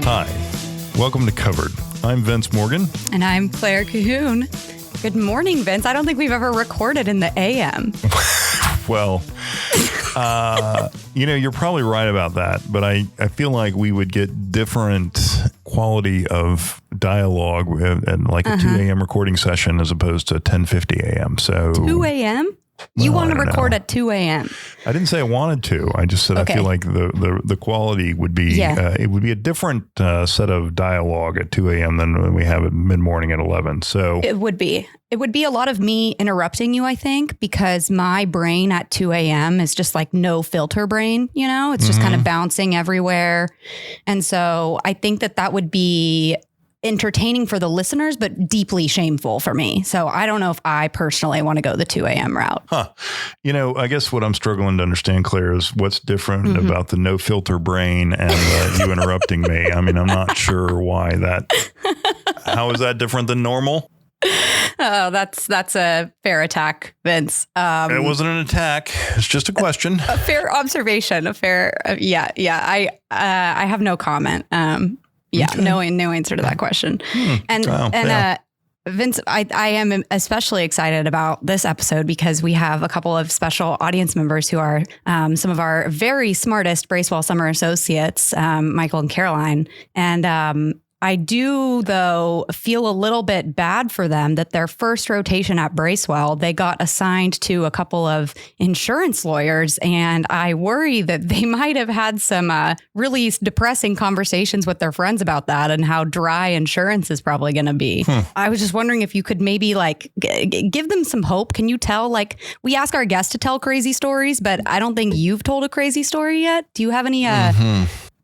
Hi, welcome to Covered. I'm Vince Morgan. And I'm Claire Cahoon. Good morning, Vince. I don't think we've ever recorded in the AM. Well, you're probably right about that, but I feel like we would get different quality of dialogue and like a 2 a.m. recording session as opposed to 10:50 a.m. So 2 a.m.? You want to record at 2 a.m. I didn't say I wanted to. I just said okay. I feel like the quality would be it would be a different set of dialogue at 2 a.m. than when we have it mid-morning at 11. So it would be a lot of me interrupting you, I think, because my brain at 2 a.m. is just like no filter brain, it's just kind of bouncing everywhere. And so I think that would be entertaining for the listeners, but deeply shameful for me. So I don't know if I personally want to go the 2 a.m. route. I guess what I'm struggling to understand, Claire, is what's different about the no filter brain and you interrupting me. I mean, I'm not sure why how is that different than normal? Oh, that's a fair attack, Vince. It wasn't an attack. It's just a question. A fair observation. I have no comment. Okay. No answer to that question. Vince, I am especially excited about this episode because we have a couple of special audience members who are some of our very smartest Bracewell Summer Associates, Michael and Caroline. And I do, though, feel a little bit bad for them that their first rotation at Bracewell, they got assigned to a couple of insurance lawyers. And I worry that they might have had some really depressing conversations with their friends about that and how dry insurance is probably going to be. I was just wondering if you could maybe give them some hope. Can you tell, we ask our guests to tell crazy stories, but I don't think you've told a crazy story yet. Do you have any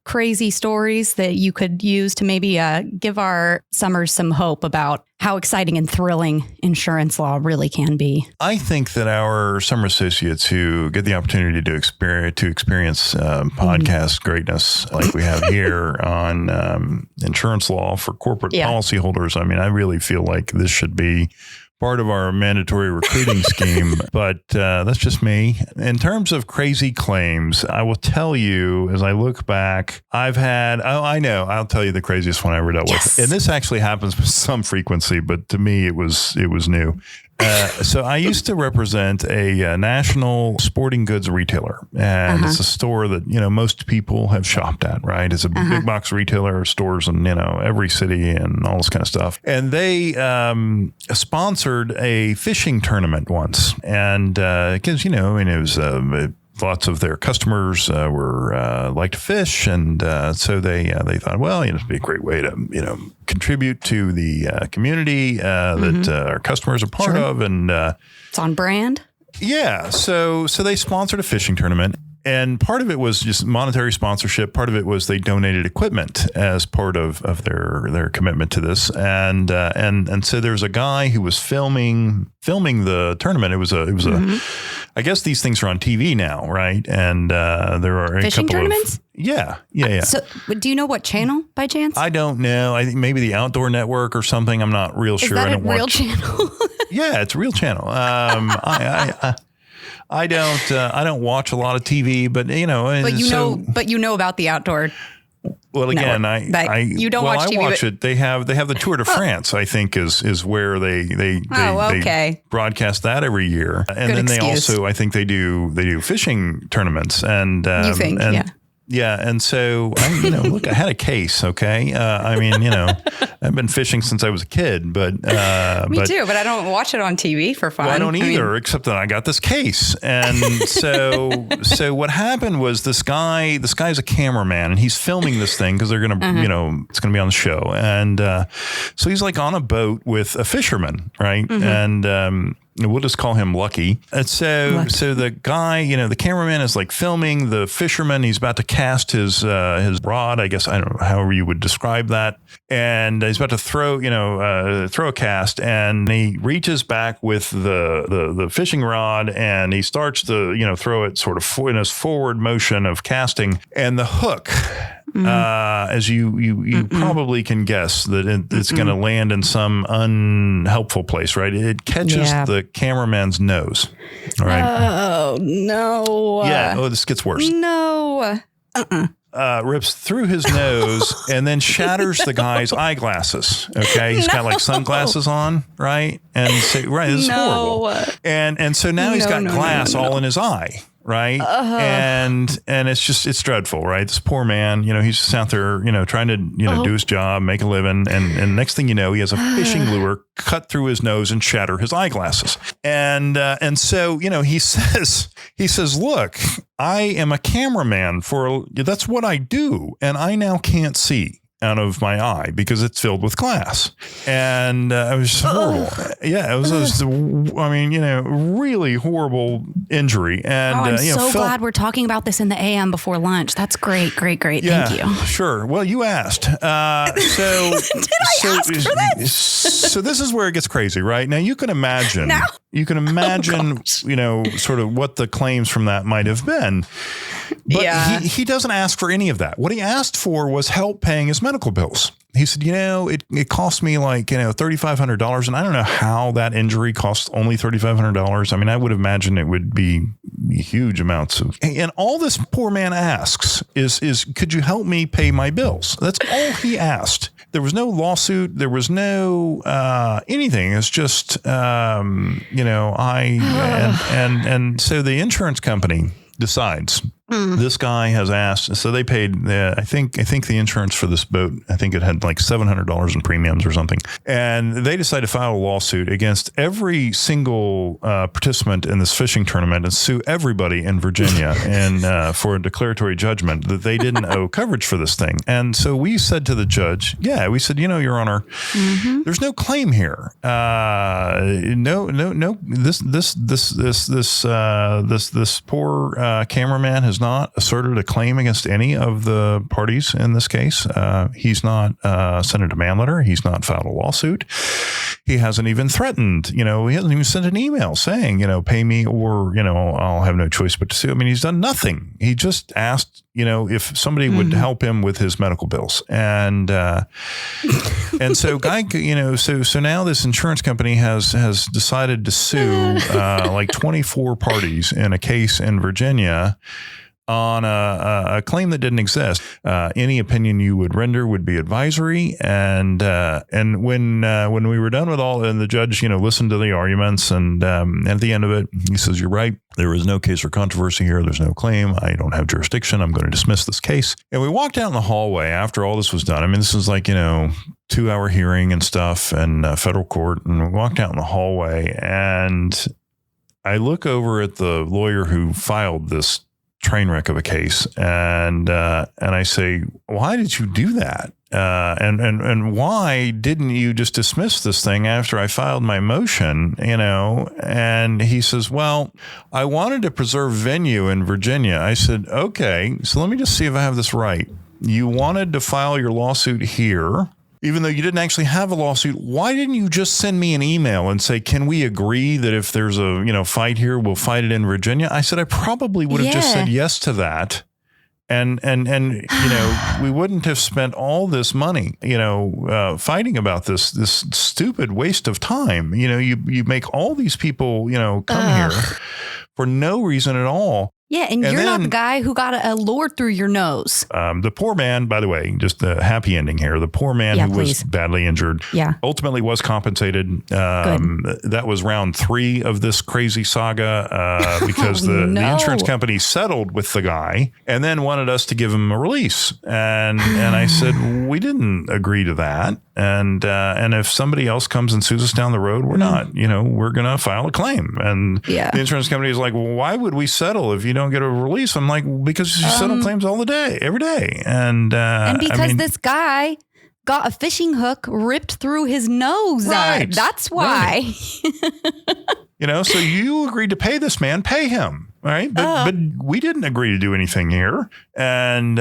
crazy stories that you could use to maybe give our summers some hope about how exciting and thrilling insurance law really can be? I think that our summer associates who get the opportunity to experience podcast greatness like we have here on insurance law for corporate policyholders. I mean, I really feel like this should be part of our mandatory recruiting scheme, but that's just me. In terms of crazy claims, I will tell you, as I look back, I'll tell you the craziest one I ever dealt with. And this actually happens with some frequency, but to me, it was new. So I used to represent a national sporting goods retailer, and it's a store that, most people have shopped at, right? It's a big box retailer, stores in, every city and all this kind of stuff. And they sponsored a fishing tournament once. And because, it was lots of their customers were like to fish, and so they thought, well, it'd be a great way to contribute to the community that our customers are part of, and it's on brand. Yeah, so they sponsored a fishing tournament. And part of it was just monetary sponsorship. Part of it was they donated equipment as part of their commitment to this. And so there's a guy who was filming the tournament. It was a I guess these things are on TV now, right? And there are fishing tournaments. Yeah. So do you know what channel by chance? I don't know. I think maybe the Outdoor Network or something. I'm not real sure. Is that a real channel? Yeah, it's a real channel. I don't watch a lot of TV, but But you know about the Outdoor. Well, again, you don't watch TV. I watch it. They have the Tour de France. I think is where they broadcast that every year, and then they also, I think they do fishing tournaments, and you think, yeah. And so look, I had a case. Okay. I've been fishing since I was a kid, but me too, but I don't watch it on TV for fun. Well, I don't either, except that I got this case. And so what happened was this guy's a cameraman, and he's filming this thing because they're going to, it's going to be on the show. And so he's like on a boat with a fisherman. Right. And, we'll just call him Lucky. And so the guy, the cameraman is like filming the fisherman. He's about to cast his rod, I guess, I don't know, however you would describe that. And he's about to throw a cast, and he reaches back with the fishing rod, and he starts to, throw it sort of in his forward motion of casting, and the hook, as you probably can guess that it's going to land in some unhelpful place, right? It catches the cameraman's nose. All right. Oh, no. Yeah. Oh, this gets worse. No. rips through his nose and then shatters the guy's eyeglasses. Okay. He's got like sunglasses on, right? And so, right, this is horrible. And so now he's got glass all in his eye. Right. And it's dreadful. Right. This poor man, he's just out there, trying to, do his job, make a living. And next thing you know, he has a fishing lure cut through his nose and shatter his eyeglasses. And so, he says, look, I am a cameraman that's what I do. And I now can't see out of my eye because it's filled with glass. And it was just horrible. Yeah, it was really horrible injury. And I'm so glad we're talking about this in the AM before lunch. That's great. Yeah, thank you. Sure. Well, you asked. Did I ask for this? So this is where it gets crazy, right? Now you can imagine, sort of what the claims from that might have been. But he doesn't ask for any of that. What he asked for was help paying his medical bills. He said, it cost me like, $3,500. And I don't know how that injury costs only $3,500. I mean, I would imagine it would be huge amounts and all this poor man asks is could you help me pay my bills? That's all he asked. There was no lawsuit. There was no anything. It's just, and so the insurance company decides. This guy has asked, so they paid, I think the insurance for this boat, I think it had like $700 in premiums or something. And they decided to file a lawsuit against every single participant in this fishing tournament and sue everybody in Virginia and for a declaratory judgment that they didn't owe coverage for this thing. And so we said to the judge, Your Honor, there's no claim here. This poor cameraman has not asserted a claim against any of the parties in this case. He's not sent a demand letter. He's not filed a lawsuit. He hasn't even threatened, he hasn't even sent an email saying, pay me or, I'll have no choice but to sue. I mean, he's done nothing. He just asked, if somebody would help him with his medical bills. And so so now this insurance company has decided to sue like 24 parties in a case in Virginia on a claim that didn't exist. Any opinion you would render would be advisory. And when we were done with all, and the judge, listened to the arguments, and at the end of it, he says, "You're right. There is no case or controversy here. There's no claim. I don't have jurisdiction. I'm going to dismiss this case." And we walked out in the hallway after all this was done. I mean, this is like, 2-hour hearing and stuff and federal court. And we walked out in the hallway and I look over at the lawyer who filed this train wreck of a case. And I say, why did you do that? And why didn't you just dismiss this thing after I filed my motion, And he says, well, I wanted to preserve venue in Virginia. I said, okay, so let me just see if I have this right. You wanted to file your lawsuit here, even though you didn't actually have a lawsuit. Why didn't you just send me an email and say, can we agree that if there's a, fight here, we'll fight it in Virginia? I said, I probably would have just said yes to that. And we wouldn't have spent all this money, fighting about this stupid waste of time. You make all these people, come here for no reason at all. Yeah, and you're not the guy who got a lure through your nose. The poor man, by the way, just a happy ending here. The poor man who was badly injured ultimately was compensated. That was round 3 of this crazy saga because the insurance company settled with the guy and then wanted us to give him a release. And I said, we didn't agree to that. And if somebody else comes and sues us down the road, we're not, we're going to file a claim. And the insurance company is like, well, why would we settle if you don't get a release? I'm like, because you settle claims all the day, every day. And because this guy got a fishing hook ripped through his nose. Right. That's why. Right. So you agreed to pay this man, pay him. Right. But we didn't agree to do anything here. And,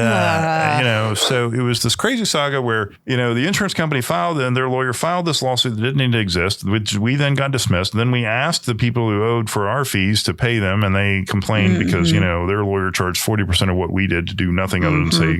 so it was this crazy saga where, the insurance company filed and their lawyer filed this lawsuit that didn't need to exist, which we then got dismissed. Then we asked the people who owed for our fees to pay them. And they complained because, their lawyer charged 40% of what we did to do nothing other than say,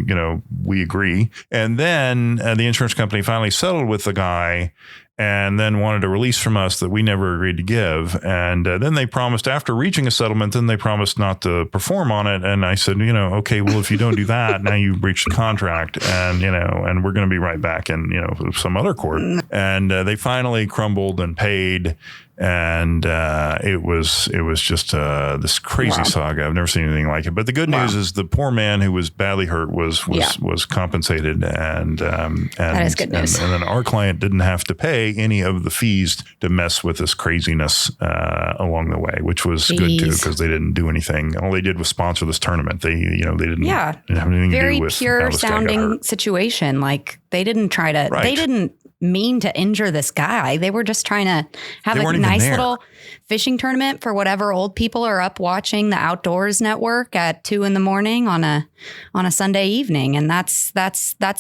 we agree. And then the insurance company finally settled with the guy. and then wanted a release from us that we never agreed to give. And then they promised, after reaching a settlement, then they promised not to perform on it. And I said, okay, well, if you don't do that, now you've breached the contract, and, and we're going to be right back in, some other court. And they finally crumbled and paid. And it was just this crazy saga. I've never seen anything like it. But the good news is the poor man who was badly hurt was compensated, and that is good news. And then our client didn't have to pay any of the fees to mess with this craziness along the way, which was good too, because they didn't do anything. All they did was sponsor this tournament. They didn't have anything to do with pure sounding situation. Like they didn't try to. Right. They didn't mean to injure this guy. They were just trying to have a nice little fishing tournament for whatever old people are up watching the Outdoors Network at 2 a.m. on a Sunday evening. And that's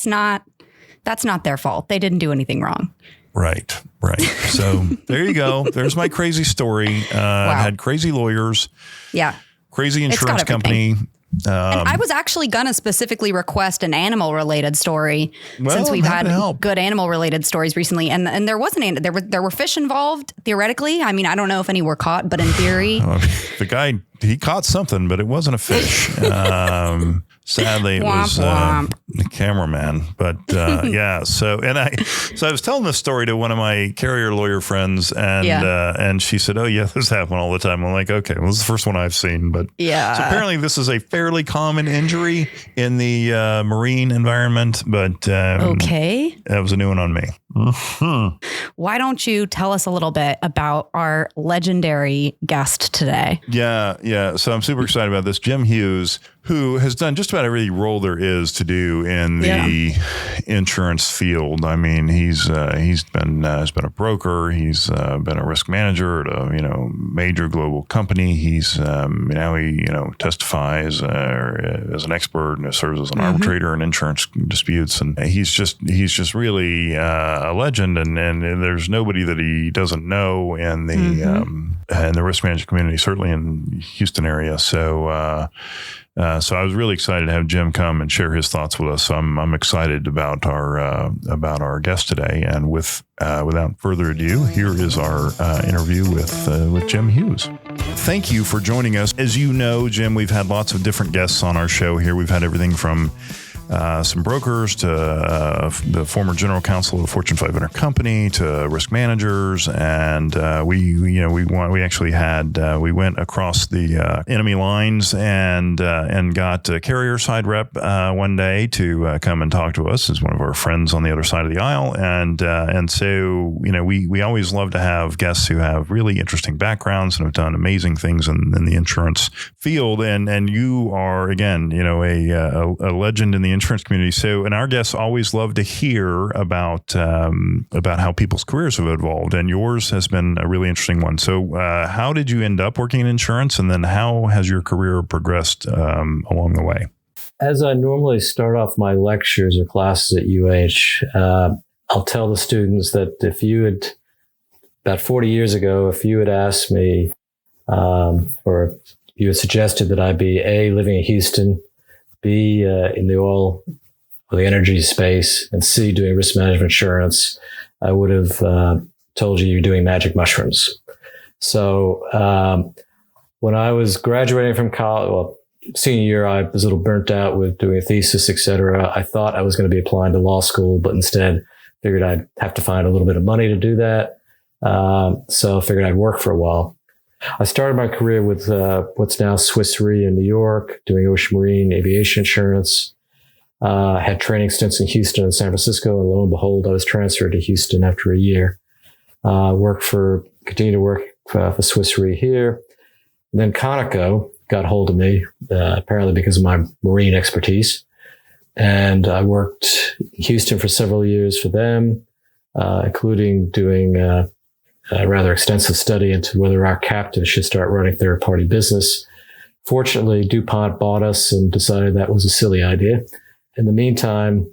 not their fault. They didn't do anything wrong. Right. So there you go. There's my crazy story. I had crazy lawyers. Yeah. Crazy insurance company. And I was actually going to specifically request an animal related story, since we've had good animal related stories recently. And there wasn't there were fish involved theoretically. I mean, I don't know if any were caught, but in theory, the guy, he caught something, but it wasn't a fish. Sadly, it was the cameraman. But so I was telling this story to one of my carrier lawyer friends, and she said, "Oh yeah, this happens all the time." I'm like, "Okay, well, this is the first one I've seen." But so apparently, this is a fairly common injury in the marine environment. But that was a new one on me. Mm-hmm. Why don't you tell us a little bit about our legendary guest today? Yeah. So I'm super excited about this. Jim Hughes, who has done just about every role there is to do in the insurance field. I mean, he's been a broker. He's been a risk manager at a major global company. He's now he testifies as an expert and serves as an arbitrator in insurance disputes. And he's just really a legend. And there's nobody that he doesn't know in the risk management community, certainly in Houston area. So I was really excited to have Jim come and share his thoughts with us. So I'm excited about our guest today. And without further ado, here is our interview with Jim Hughes. Thank you for joining us. As you know, Jim, we've had lots of different guests on our show here. We've had everything from some brokers to the former general counsel of a Fortune 500 company to risk managers, and we went across the enemy lines and got a carrier side rep one day to come and talk to us as one of our friends on the other side of the aisle, and so we always love to have guests who have really interesting backgrounds and have done amazing things in the insurance field, and you are again a legend in the insurance community. So, and our guests always love to hear about how people's careers have evolved, and yours has been a really interesting one. So, how did you end up working in insurance, and then how has your career progressed along the way? As I normally start off my lectures or classes at UH, I'll tell the students that about 40 years ago, if you had asked me, or you had suggested that I be A, living in Houston, B, in the oil or the energy space, and C, doing risk management insurance, I would have told you you're doing magic mushrooms. So when I was graduating from college, senior year, I was a little burnt out with doing a thesis, et cetera. I thought I was going to be applying to law school, but instead figured I'd have to find a little bit of money to do that. So I figured I'd work for a while. I started my career with what's now Swiss Re in New York, doing ocean marine aviation insurance. Had training stints in Houston and San Francisco, and lo and behold, I was transferred to Houston after a year. Continued to work for Swiss Re here. And then Conoco got hold of me, apparently because of my marine expertise. And I worked in Houston for several years for them, including doing a rather extensive study into whether our captives should start running third-party business. Fortunately, DuPont bought us and decided that was a silly idea. In the meantime,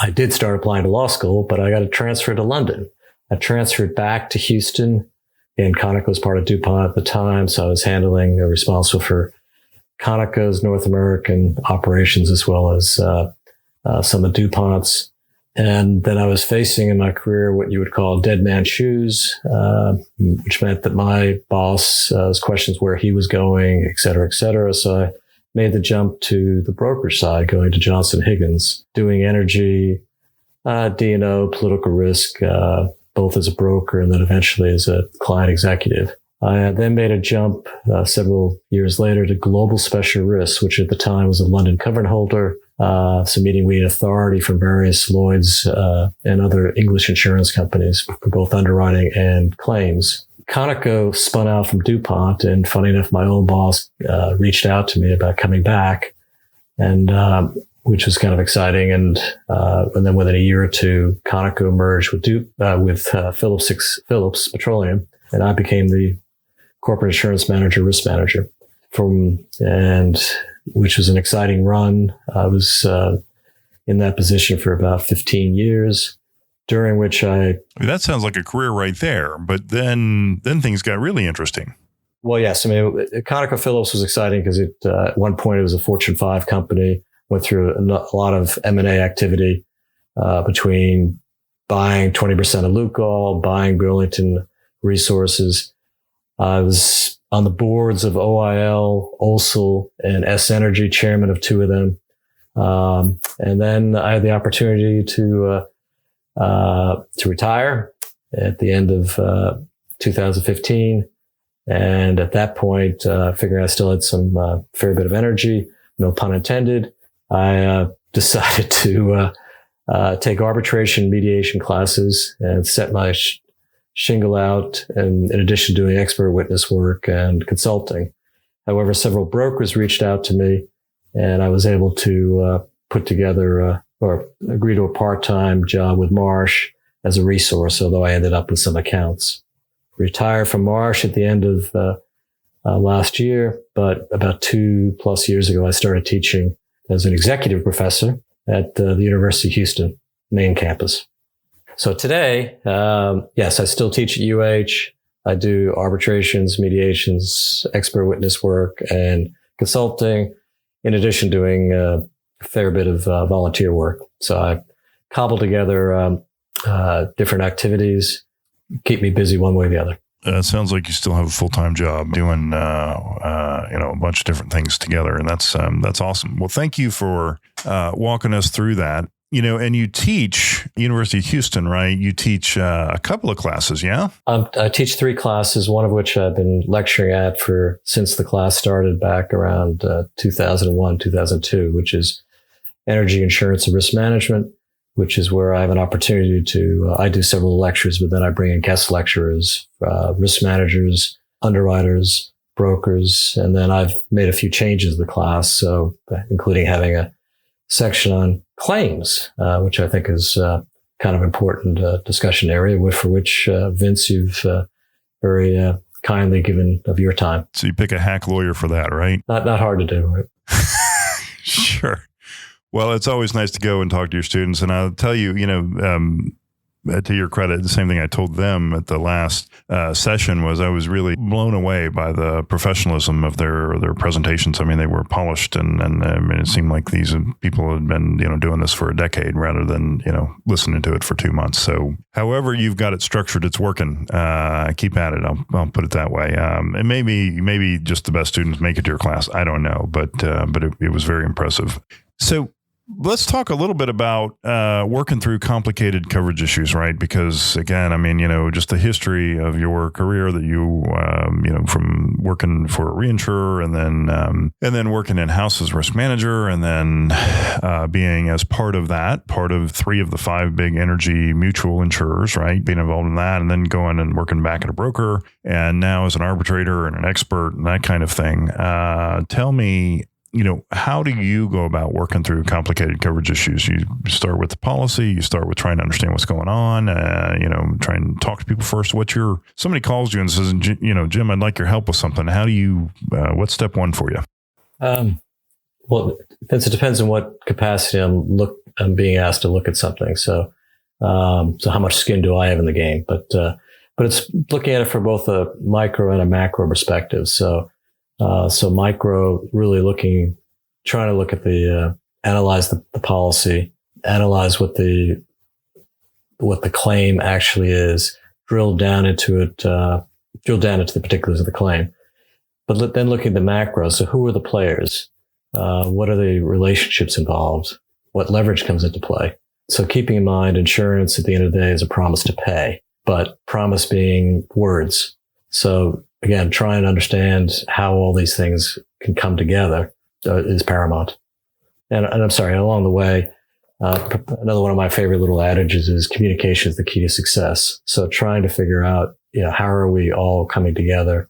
I did start applying to law school, but I got a transfer to London. I transferred back to Houston, and Conoco was part of DuPont at the time, so I was responsible for Conoco's North American operations as well as some of DuPont's. And then I was facing in my career what you would call dead man's shoes, which meant that my boss was questions where he was going, et cetera, et cetera. So I made the jump to the brokerage side, going to Johnson Higgins, doing energy, D&O, political risk, both as a broker and then eventually as a client executive. I then made a jump several years later to global special risks, which at the time was a London covenant holder. So meaning we had authority from various Lloyd's and other English insurance companies for both underwriting and claims. Conoco spun out from DuPont, and funny enough, my old boss reached out to me about coming back, and which was kind of exciting. And then within a year or two, Conoco merged with Phillips Petroleum, and I became the corporate insurance manager, risk manager, which was an exciting run. I was in that position for about 15 years, during which That sounds like a career right there, but then things got really interesting. Well, yes. I mean, ConocoPhillips was exciting because at one point it was a Fortune 5 company, went through a lot of M&A activity between buying 20% of Lukol, buying Burlington Resources. I was on the boards of OIL, OLSL, and S Energy, chairman of two of them. And then I had the opportunity to retire at the end of 2015. And at that point, figuring I still had some fair bit of energy, no pun intended, I decided to take arbitration mediation classes and set my shingle out, and in addition to doing expert witness work and consulting. However, several brokers reached out to me, and I was able to put together or agree to a part-time job with Marsh as a resource, although I ended up with some accounts. Retired from Marsh at the end of last year, but about 2+ years ago, I started teaching as an executive professor at the University of Houston main campus. So today, yes, I still teach at UH. I do arbitrations, mediations, expert witness work, and consulting, in addition doing a fair bit of volunteer work. So I cobble together different activities, keep me busy one way or the other. It sounds like you still have a full-time job doing, a bunch of different things together, and that's awesome. Well, thank you for walking us through that. And you teach University of Houston, right? You teach a couple of classes, yeah? I teach 3 classes, one of which I've been lecturing at since the class started back around 2001, 2002, which is energy insurance and risk management, which is where I have an opportunity to, I do several lectures, but then I bring in guest lecturers, risk managers, underwriters, brokers, and then I've made a few changes to the class, so including having a section on claims, which I think is kind of important discussion area, for which, Vince, you've very kindly given of your time. So you pick a hack lawyer for that, right? Not hard to do, right? Sure. Well, it's always nice to go and talk to your students. And I'll tell you, to your credit, the same thing I told them at the last session was I was really blown away by the professionalism of their presentations. I mean, they were polished, and it seemed like these people had been, doing this for a decade rather than, listening to it for 2 months. So however you've got it structured, it's working. Keep at it. I'll put it that way. And maybe just the best students make it to your class. I don't know, but it was very impressive. So let's talk a little bit about working through complicated coverage issues, right? Because again, I mean, just the history of your career that you, from working for a reinsurer and then working in-house as risk manager, and then being as part of 3 of the 5 big energy mutual insurers, right? Being involved in that, and then going and working back at a broker, and now as an arbitrator and an expert and that kind of thing. Tell me, how do you go about working through complicated coverage issues? You start with the policy, you start with trying to understand what's going on, try and talk to people first. Somebody calls you and says, Jim, I'd like your help with something. How do you, what's step 1 for you? Well, it depends on what capacity I'm being asked to look at something. So how much skin do I have in the game? But it's looking at it from both a micro and a macro perspective. So micro, really trying to look at analyze the policy, analyze what the what the claim actually is, drill down into the particulars of the claim. But then look at the macro. So who are the players? What are the relationships involved? What leverage comes into play? So keeping in mind, insurance at the end of the day is a promise to pay, but promise being words. So again, try and understand how all these things can come together is paramount. And I'm sorry, along the way, another one of my favorite little adages is communication is the key to success. So trying to figure out, how are we all coming together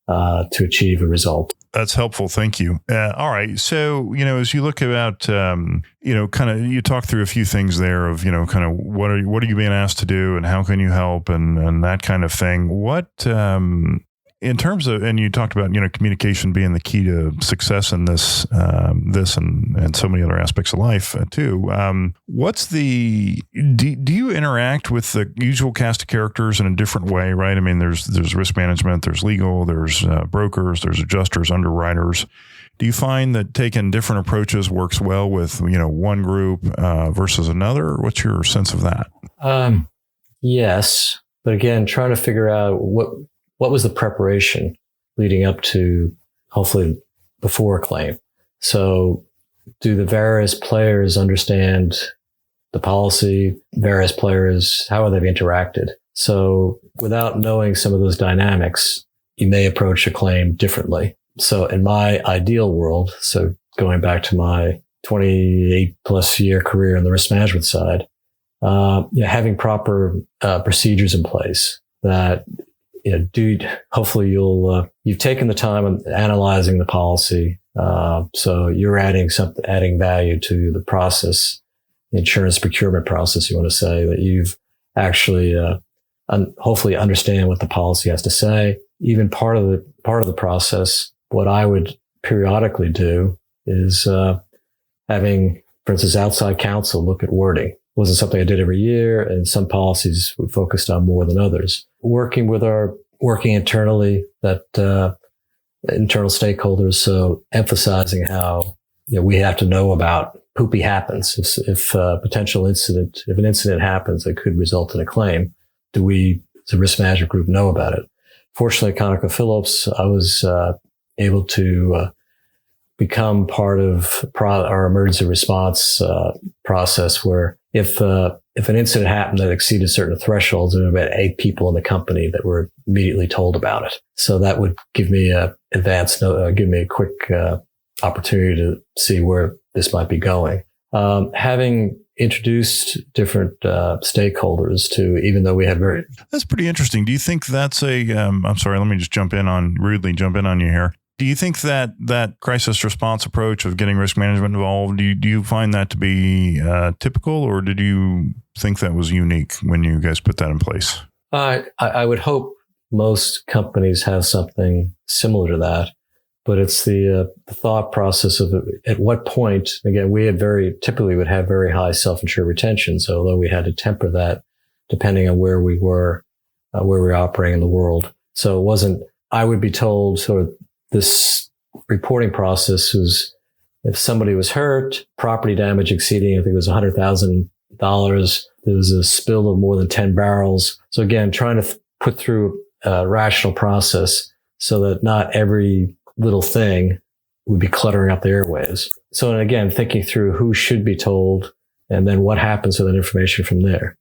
to achieve a result? That's helpful. Thank you. All right. So, as you look about, you talk through a few things there of, kind of what are you being asked to do and how can you help and that kind of thing. What, in terms of, and you talked about, communication being the key to success in this and so many other aspects of life too. Do you interact with the usual cast of characters in a different way, right? I mean, there's risk management, there's legal, there's brokers, there's adjusters, underwriters. Do you find that taking different approaches works well with, one group versus another? What's your sense of that? Yes. But again, trying to figure out what was the preparation leading up to hopefully before a claim? So do the various players understand the policy? Various players, how are they interacted? So without knowing some of those dynamics, you may approach a claim differently. So in my ideal world, so going back to my 28 plus year career on the risk management side, having proper procedures in place that hopefully you've taken the time on analyzing the policy. So you're adding value to the process, the insurance procurement process. You want to say that you've actually, hopefully understand what the policy has to say. Even part of the process, what I would periodically do is, having, for instance, outside counsel look at wording. Wasn't something I did every year, and some policies we focused on more than others. Working internally, that internal stakeholders, so emphasizing how we have to know about poopy happens. If an incident happens that could result in a claim, do we, as a risk management group, know about it? Fortunately, at ConocoPhillips, I was able to become part of our emergency response process, where if an incident happened that exceeded certain thresholds, there were about 8 people in the company that were immediately told about it. So that would give me a quick opportunity to see where this might be going. Having introduced different stakeholders to, even though we had That's pretty interesting. Do you think that's I'm sorry, let me just rudely jump in on you here. Do you think that crisis response approach of getting risk management involved, do you find that to be typical, or did you think that was unique when you guys put that in place? I would hope most companies have something similar to that, but it's the thought process of at what point, again, we typically would have very high self-insured retentions, although we had to temper that depending on where we were operating in the world. So it wasn't, I would be told sort of, this reporting process was, if somebody was hurt, property damage exceeding, I think it was $100,000, there was a spill of more than 10 barrels. So again, trying to put through a rational process so that not every little thing would be cluttering up the airwaves. So again, thinking through who should be told and then what happens with that information from there.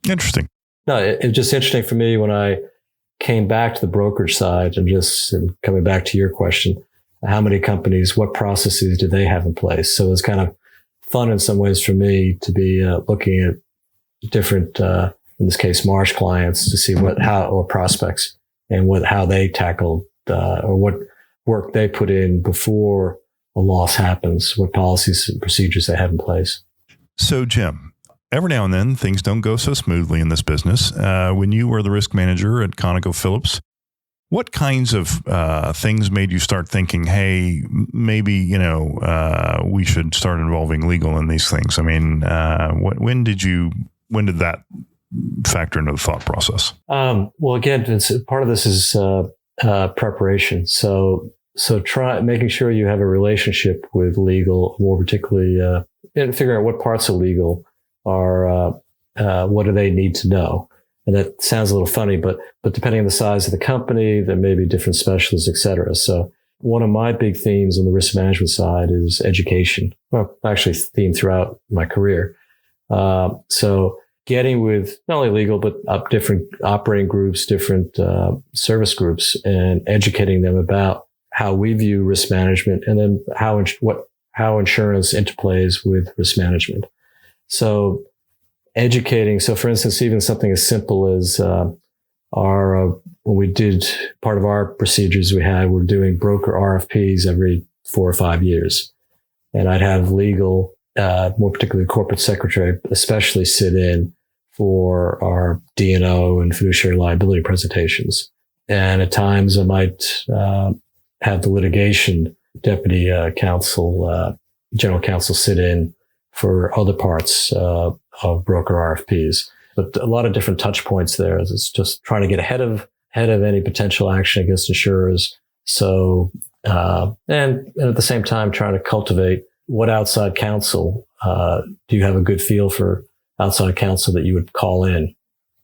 Interesting. No, it was just interesting for me when I came back to the brokerage side, and coming back to your question, how many companies, what processes do they have in place? So it's kind of fun in some ways for me to be looking at different, in this case, Marsh clients, to see or prospects, and how they tackled or what work they put in before a loss happens, what policies and procedures they have in place. So, Jim, every now and then, things don't go so smoothly in this business. When you were the risk manager at ConocoPhillips, what kinds of things made you start thinking, hey, maybe, we should start involving legal in these things? I mean, when did that factor into the thought process? Well, again, part of this is preparation. So making sure you have a relationship with legal, more particularly, and figuring out what parts of legal are what do they need to know? And that sounds a little funny, but depending on the size of the company, there may be different specialists, et cetera. So one of my big themes on the risk management side is education. Well, actually theme throughout my career. So getting with not only legal, but different operating groups, different service groups, and educating them about how we view risk management, and then how insurance interplays with risk management. So educating. So for instance, even something as simple as when we did part of our procedures we're doing broker RFPs every 4 or 5 years. And I'd have legal, more particularly corporate secretary, especially sit in for our D&O and fiduciary liability presentations. And at times I might have the litigation deputy counsel, general counsel sit in for other parts of broker RFPs. But a lot of different touch points there. It's just trying to get ahead of any potential action against insurers. So, and at the same time, trying to cultivate what outside counsel, do you have a good feel for outside counsel that you would call in,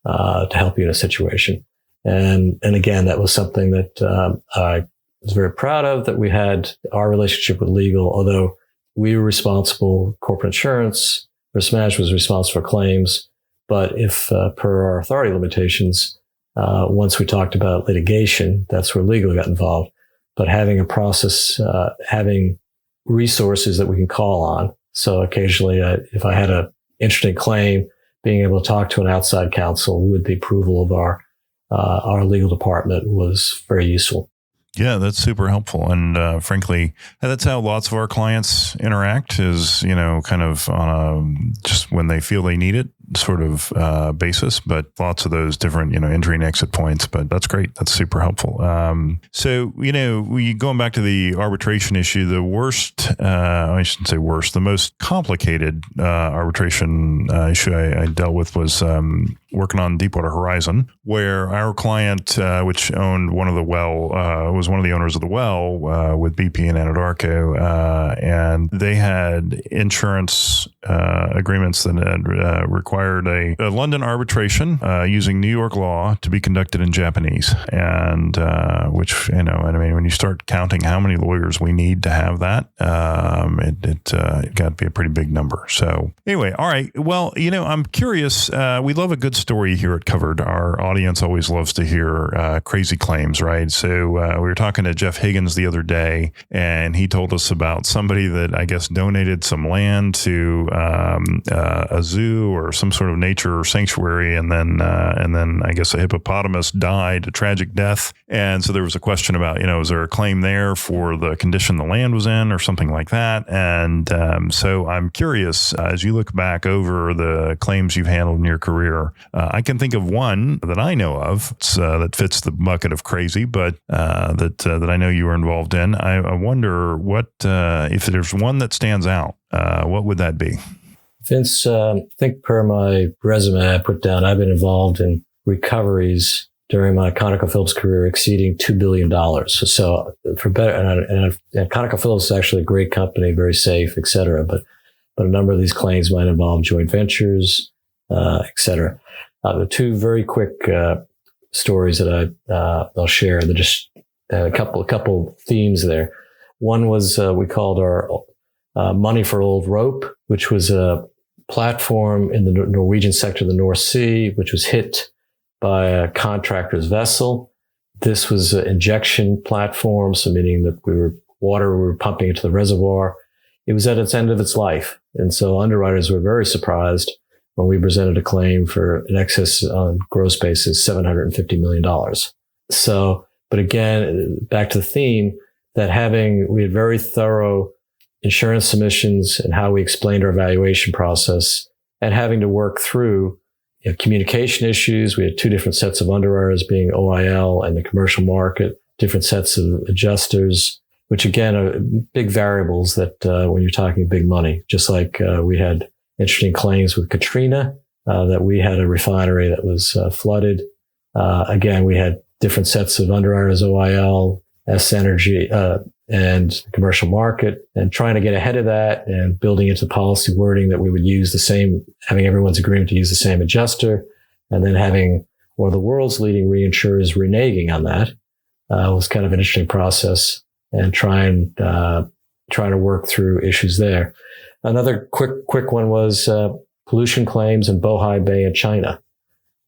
to help you in a situation? And again, that was something that, I was very proud of, that we had our relationship with legal, although we were responsible, corporate insurance, risk management was responsible for claims. But if, per our authority limitations, once we talked about litigation, that's where legal got involved. But having a process, having resources that we can call on. So occasionally, if I had an interesting claim, being able to talk to an outside counsel with the approval of our legal department was very useful. Yeah, that's super helpful. And frankly, that's how lots of our clients interact, is, kind of on just when they feel they need it sort of basis, but lots of those different, entry and exit points. But that's great. That's super helpful. So, we going back to the arbitration issue, the worst, I shouldn't say worst, the most complicated arbitration issue I dealt with was working on Deepwater Horizon, where our client, which owned one of the was one of the owners of the well with BP and Anadarko, and they had insurance agreements that had required a London arbitration using New York law to be conducted in Japanese, and which, when you start counting how many lawyers we need to have that, it got to be a pretty big number. So anyway, all right. Well, I'm curious. We love a good story here at Covered. Our audience always loves to hear crazy claims, right? So we were talking to Jeff Higgins the other day, and he told us about somebody that I guess donated some land to a zoo or some sort of nature sanctuary, and then I guess a hippopotamus died a tragic death. And so there was a question about, is there a claim there for the condition the land was in or something like that? And so I'm curious, as you look back over the claims you've handled in your career, I can think of one that I know of that fits the bucket of crazy, but that I know you were involved in. I wonder what if there's one that stands out, what would that be? Vince, I think per my resume I put down, I've been involved in recoveries during my ConocoPhillips career exceeding $2 billion. So for better, and ConocoPhillips is actually a great company, very safe, et cetera. But a number of these claims might involve joint ventures, et cetera. The two very quick stories that I'll share. They're just a couple themes there. One was we called our Money for Old Rope, which was a platform in the Norwegian sector of the North Sea, which was hit by a contractor's vessel. This was an injection platform, so meaning that we were pumping into the reservoir. It was at its end of its life. And so underwriters were very surprised when we presented a claim for an excess on gross basis, $750 million. So, but again, back to the theme that we had very thorough insurance submissions and how we explained our valuation process, and having to work through communication issues. We had two different sets of underwriters, being OIL and the commercial market, different sets of adjusters, which again are big variables that when you're talking big money, just like we had interesting claims with Katrina, that we had a refinery that was flooded. Again, we had different sets of underwriters, OIL, S Energy, and the commercial market, and trying to get ahead of that and building into policy wording that we would use the same, having everyone's agreement to use the same adjuster, and then having one of the world's leading reinsurers reneging on that was kind of an interesting process, and trying to work through issues there. Another quick one was pollution claims in Bohai Bay in China.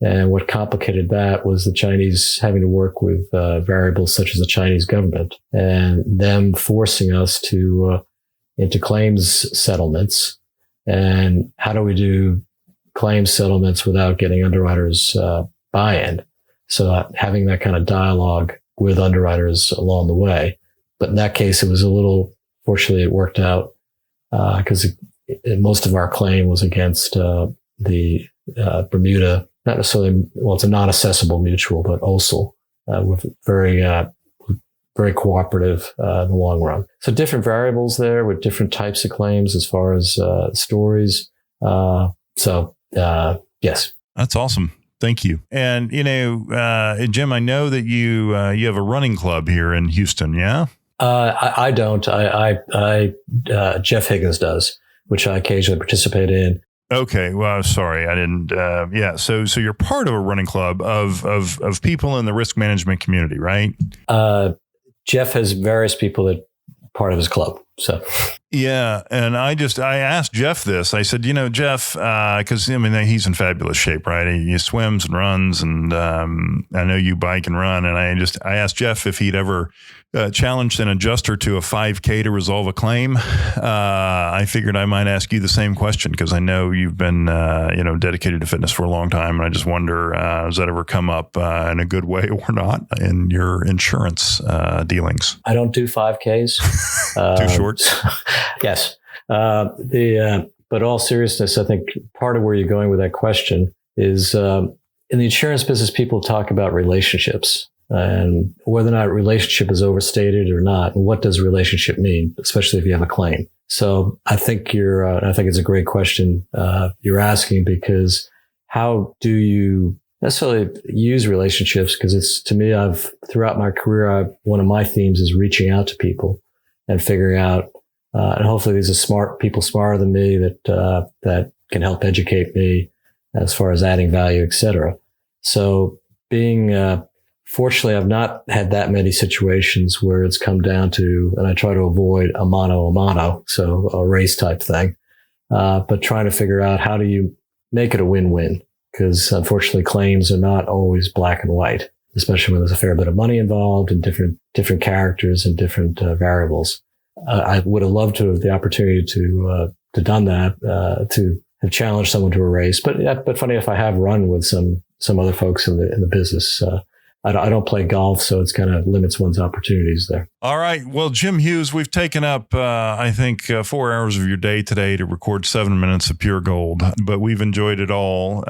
And what complicated that was the Chinese having to work with variables such as the Chinese government and them forcing us into claims settlements. And how do we do claims settlements without getting underwriters buy-in? So having that kind of dialogue with underwriters along the way. But in that case, it was fortunately, it worked out because most of our claim was against the Bermuda. Not necessarily, it's a non-assessable mutual, but OSL, with very cooperative in the long run. So different variables there with different types of claims as far as stories. Yes. That's awesome. Thank you. And, Jim, I know that you have a running club here in Houston, yeah? I don't. Jeff Higgins does, which I occasionally participate in. Okay. Well, sorry, I didn't. Yeah. So you're part of a running club of people in the risk management community, right? Jeff has various people that part of his club. So. Yeah. And I asked Jeff this. I said, Jeff, because he's in fabulous shape, right? He swims and runs, and I know you bike and run. And I asked Jeff if he'd ever challenged an adjuster to a 5K to resolve a claim. I figured I might ask you the same question because I know you've been, dedicated to fitness for a long time. And I just wonder, has that ever come up in a good way or not in your insurance dealings? I don't do 5Ks. Too short? Yes. But all seriousness, I think part of where you're going with that question is in the insurance business, people talk about relationships and whether or not relationship is overstated or not. And what does relationship mean, especially if you have a claim? So I think I think it's a great question you're asking, because how do you necessarily use relationships? Because to me, throughout my career, one of my themes is reaching out to people and figuring out, and hopefully these are people smarter than me that can help educate me as far as adding value, et cetera. So fortunately, I've not had that many situations where it's come down to, and I try to avoid a mano, so a race type thing, but trying to figure out how do you make it a win-win? Because unfortunately, claims are not always black and white, especially when there's a fair bit of money involved and different characters and different variables. I would have loved to have the opportunity to done that, to have challenged someone to a race. But funny if I have run with some other folks in the business. I don't play golf, so it's kind of limits one's opportunities there. All right. Well, Jim Hughes, we've taken up, 4 hours of your day today to record 7 minutes of pure gold, but we've enjoyed it all.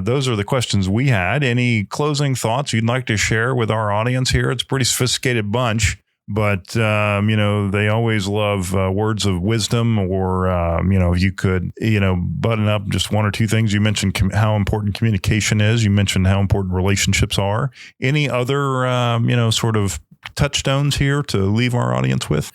Those are the questions we had. Any closing thoughts you'd like to share with our audience here? It's a pretty sophisticated bunch, but, they always love words of wisdom or, if you could, button up just one or two things. You mentioned how important communication is. You mentioned how important relationships are. Any other, sort of touchstones here to leave our audience with?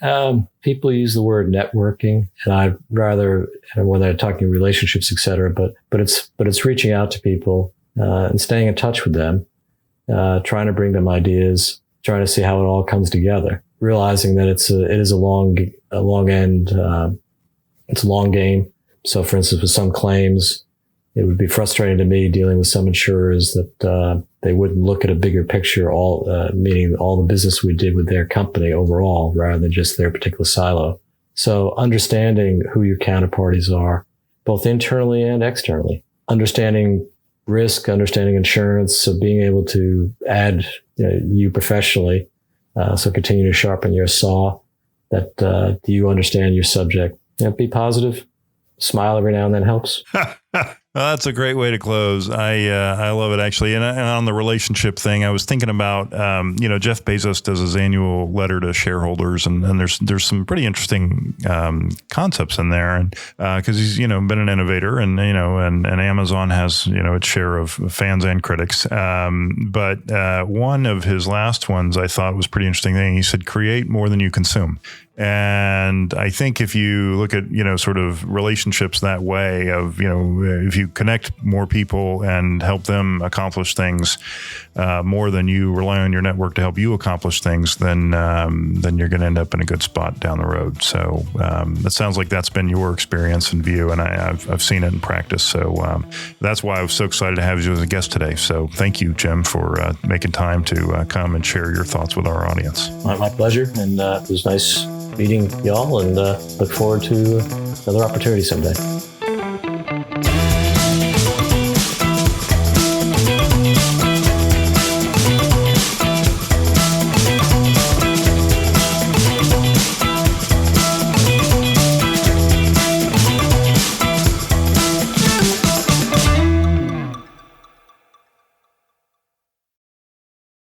People use the word networking, and I'd rather, whether they're talking relationships, et cetera, but it's reaching out to people and staying in touch with them, trying to bring them ideas, trying to see how it all comes together, realizing that it is a long end. It's a long game. So for instance, with some claims, it would be frustrating to me dealing with some insurers that, they wouldn't look at a bigger picture, meaning all the business we did with their company overall, rather than just their particular silo. So understanding who your counterparties are, both internally and externally, understanding risk, understanding insurance, so being able to add you professionally, so continue to sharpen your saw. That do you understand your subject? Be positive. Smile every now and then helps. Well, that's a great way to close. I love it, actually. And on the relationship thing, I was thinking about, Jeff Bezos does his annual letter to shareholders, and there's some pretty interesting concepts in there, and because he's been an innovator, and and Amazon has its share of fans and critics. But one of his last ones I thought was pretty interesting thing. He said, "Create more than you consume." And I think if you look at, sort of relationships that way of, if you connect more people and help them accomplish things more than you rely on your network to help you accomplish things, then you're going to end up in a good spot down the road. So it sounds like that's been your experience and view, and I've seen it in practice. So that's why I was so excited to have you as a guest today. So thank you, Jim, for making time to come and share your thoughts with our audience. My pleasure. And it was nice meeting y'all, and look forward to another opportunity someday.